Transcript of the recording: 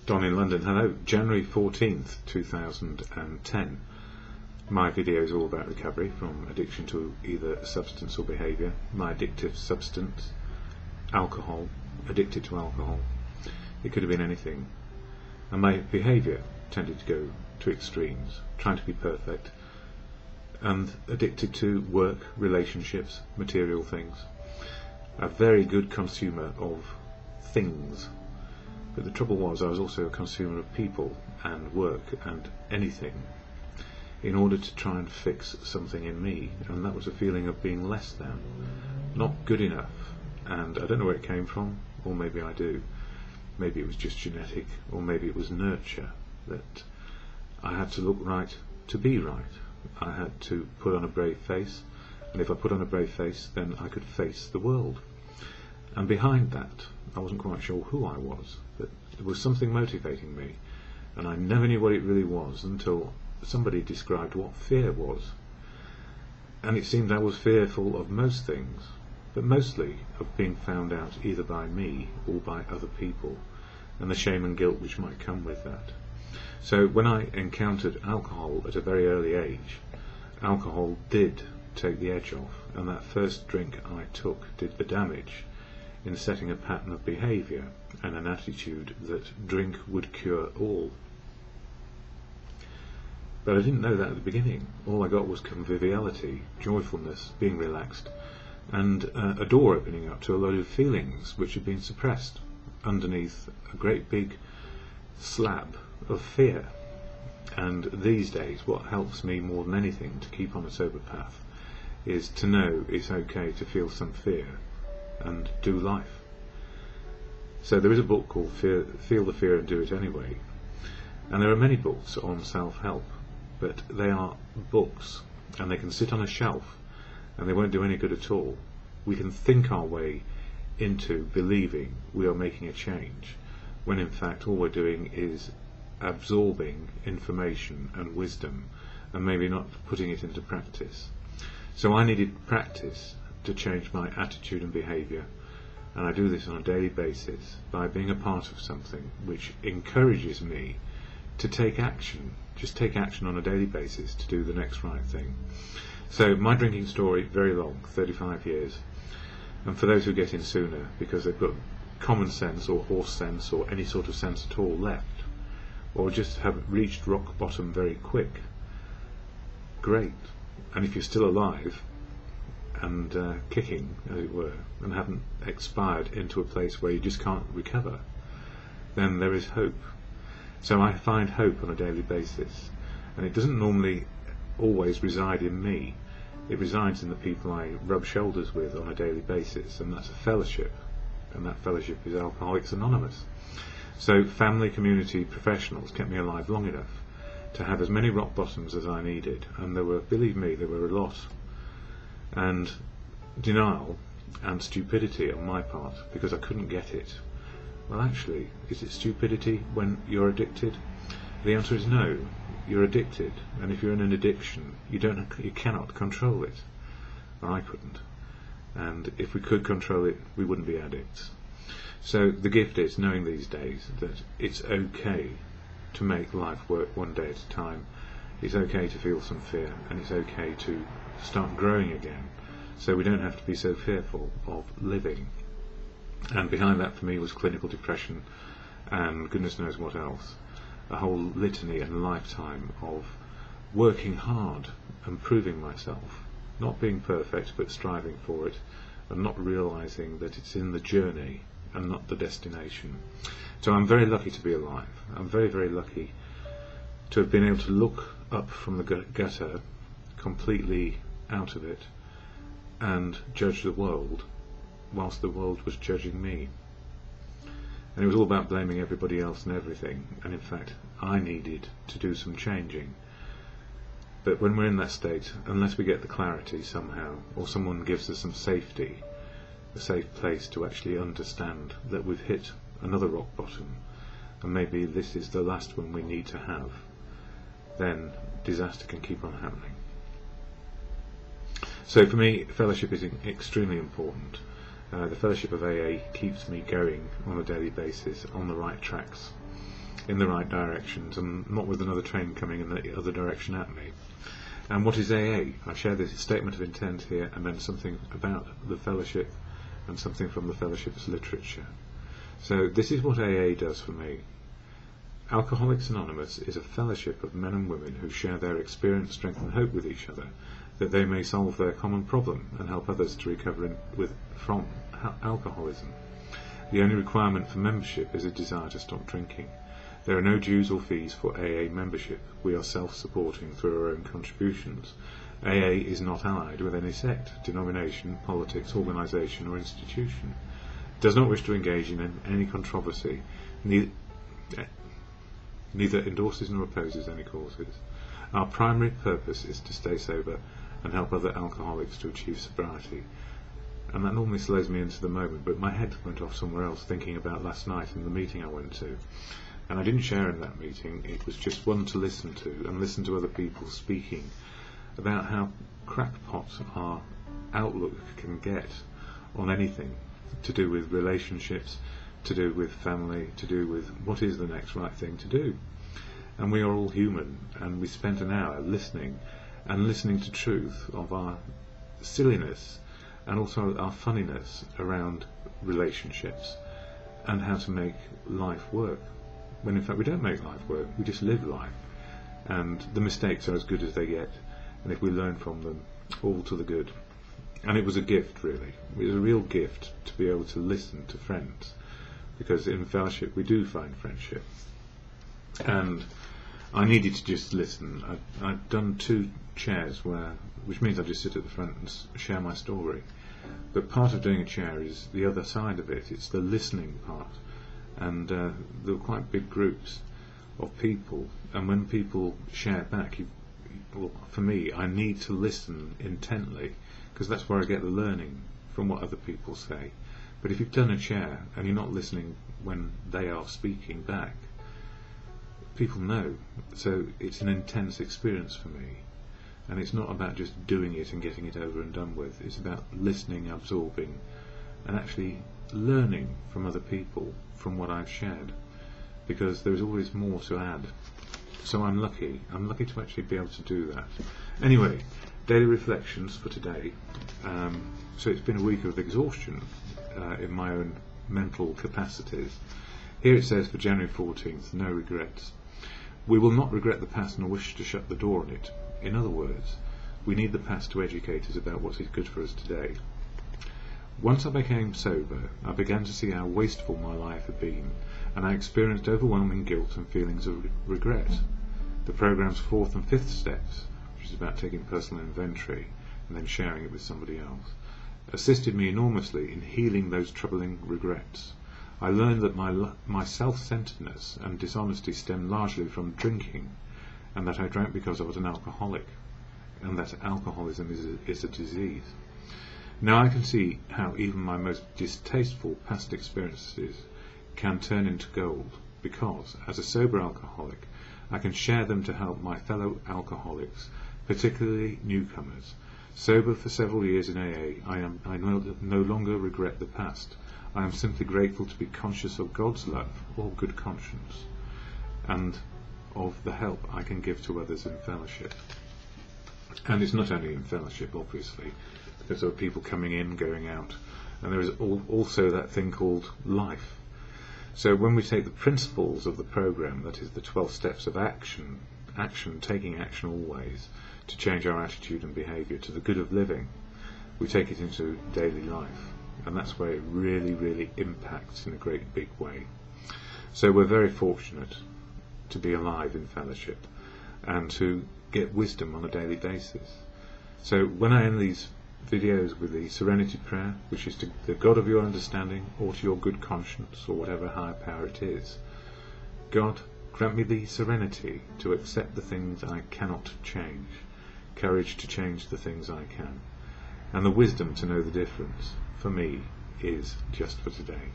DonInLondon. Hello, January 14th, 2010. My video is all about recovery from addiction to either a substance or behaviour. My addictive substance, alcohol, addicted to alcohol. It could have been anything. And my behaviour tended to go to extremes, trying to be perfect, and addicted to work, relationships, material things. A very good consumer of things. But the trouble was, I was also a consumer of people and work and anything in order to try and fix something in me, and that was a feeling of being less than, not good enough. And I don't know where it came from, or maybe I do. Maybe it was just genetic, or maybe it was nurture, that I had to look right to be right. I had to put on a brave face, and if I put on a brave face, then I could face the world. And behind that, I wasn't quite sure who I was, but there was something motivating me, and I never knew what it really was until somebody described what fear was. And it seemed I was fearful of most things, but mostly of being found out either by me or by other people, and the shame and guilt which might come with that. So when I encountered alcohol at a very early age, alcohol did take the edge off, and that first drink I took did the damage in setting a pattern of behaviour and an attitude that drink would cure all. But I didn't know that at the beginning. All I got was conviviality, joyfulness, being relaxed, and a door opening up to a load of feelings which had been suppressed underneath a great big slab of fear. And these days, what helps me more than anything to keep on a sober path is to know it's okay to feel some fear and do life. So there is a book called Feel the Fear and Do It Anyway, and there are many books on self-help, but they are books and they can sit on a shelf and they won't do any good at all. We can think our way into believing we are making a change, when in fact all we're doing is absorbing information and wisdom and maybe not putting it into practice. So I needed practice to change my attitude and behaviour, and I do this on a daily basis by being a part of something which encourages me to take action, just take action on a daily basis to do the next right thing. So my drinking story, very long, 35 years, and for those who get in sooner because they've got common sense or horse sense or any sort of sense at all left, or just have reached rock bottom very quick, great. And if you're still alive and kicking, as it were, and haven't expired into a place where you just can't recover, then there is hope. So I find hope on a daily basis, and it doesn't normally always reside in me. It resides in the people I rub shoulders with on a daily basis, and that's a fellowship, and that fellowship is Alcoholics Anonymous. So family, community, professionals kept me alive long enough to have as many rock bottoms as I needed, and there were, believe me, there were a lot. And denial and stupidity on my part, because I couldn't get it. Well, actually, is it stupidity when you're addicted? The answer is no. You're addicted, and if you're in an addiction, you cannot control it. Or I couldn't. And if we could control it, we wouldn't be addicts. So the gift is knowing these days that it's okay to make life work one day at a time. It's okay to feel some fear, and it's okay to start growing again, so we don't have to be so fearful of living. And behind that for me was clinical depression and goodness knows what else, a whole litany and lifetime of working hard and proving myself, not being perfect but striving for it, and not realizing that it's in the journey and not the destination. So I'm very lucky to be alive. I'm very, very lucky to have been able to look up from the gutter, completely out of it, and judge the world whilst the world was judging me. And it was all about blaming everybody else and everything, and in fact I needed to do some changing. But when we're in that state, unless we get the clarity somehow, or someone gives us some safety, a safe place to actually understand that we've hit another rock bottom, and maybe this is the last one we need to have, then disaster can keep on happening. So for me, fellowship is extremely important. The fellowship of AA keeps me going on a daily basis on the right tracks. in the right directions and not with another train coming in the other direction at me. And what is AA? I share this statement of intent here and then something about the fellowship and something from the fellowship's literature. So this is what AA does for me. Alcoholics Anonymous is a fellowship of men and women who share their experience, strength and hope with each other, that they may solve their common problem and help others to recover from alcoholism. The only requirement for membership is a desire to stop drinking. There are no dues or fees for AA membership. We are self-supporting through our own contributions. AA is not allied with any sect, denomination, politics, organisation or institution. It does not wish to engage in any controversy, neither endorses nor opposes any causes. Our primary purpose is to stay sober and help other alcoholics to achieve sobriety. And that normally slows me into the moment, but my head went off somewhere else thinking about last night and the meeting I went to. And I didn't share in that meeting. It was just one to listen to, and listen to other people speaking about how crackpot our outlook can get on anything to do with relationships, to do with family, to do with what is the next right thing to do. And we are all human, and we spent an hour listening to truth of our silliness and also our funniness around relationships and how to make life work, when in fact we don't make life work, we just live life, and the mistakes are as good as they get, and if we learn from them, all to the good. And it was a gift, really. It was a real gift to be able to listen to friends, because in fellowship we do find friendship. And I needed to just listen. I'd done 2 chairs which means I just sit at the front and share my story. But part of doing a chair is the other side of it. It's the listening part. And there were quite big groups of people. And when people share back, well, for me, I need to listen intently, because that's where I get the learning from what other people say. But if you've done a chair and you're not listening when they are speaking back, people know. So it's an intense experience for me. And it's not about just doing it and getting it over and done with. It's about listening, absorbing, and actually learning from other people from what I've shared, because there's always more to add. So I'm lucky to actually be able to do that. Anyway, daily reflections for today. So it's been a week of exhaustion in my own mental capacities. Here it says for January 14th, no regrets. We will not regret the past nor wish to shut the door on it. In other words, we need the past to educate us about what is good for us today. Once I became sober, I began to see how wasteful my life had been, and I experienced overwhelming guilt and feelings of regret. The programme's 4th and 5th steps, which is about taking personal inventory and then sharing it with somebody else, assisted me enormously in healing those troubling regrets. I learned that my self-centeredness and dishonesty stemmed largely from drinking, and that I drank because I was an alcoholic, and that alcoholism is a disease. Now I can see how even my most distasteful past experiences can turn into gold, because, as a sober alcoholic, I can share them to help my fellow alcoholics, particularly newcomers. Sober for several years in AA, I no longer regret the past. I am simply grateful to be conscious of God's love, or good conscience, and of the help I can give to others in fellowship. And it's not only in fellowship, obviously, because there are people coming in, going out, and there is also that thing called life. So when we take the principles of the programme, that is the 12 steps of action, taking action always, to change our attitude and behaviour to the good of living, we take it into daily life, and that's where it really, really impacts in a great big way. So we're very fortunate to be alive in fellowship and to get wisdom on a daily basis. So when I end these videos with the serenity prayer, which is to the God of your understanding, or to your good conscience, or whatever higher power it is, God, grant me the serenity to accept the things I cannot change, courage to change the things I can, and the wisdom to know the difference, for me, is just for today.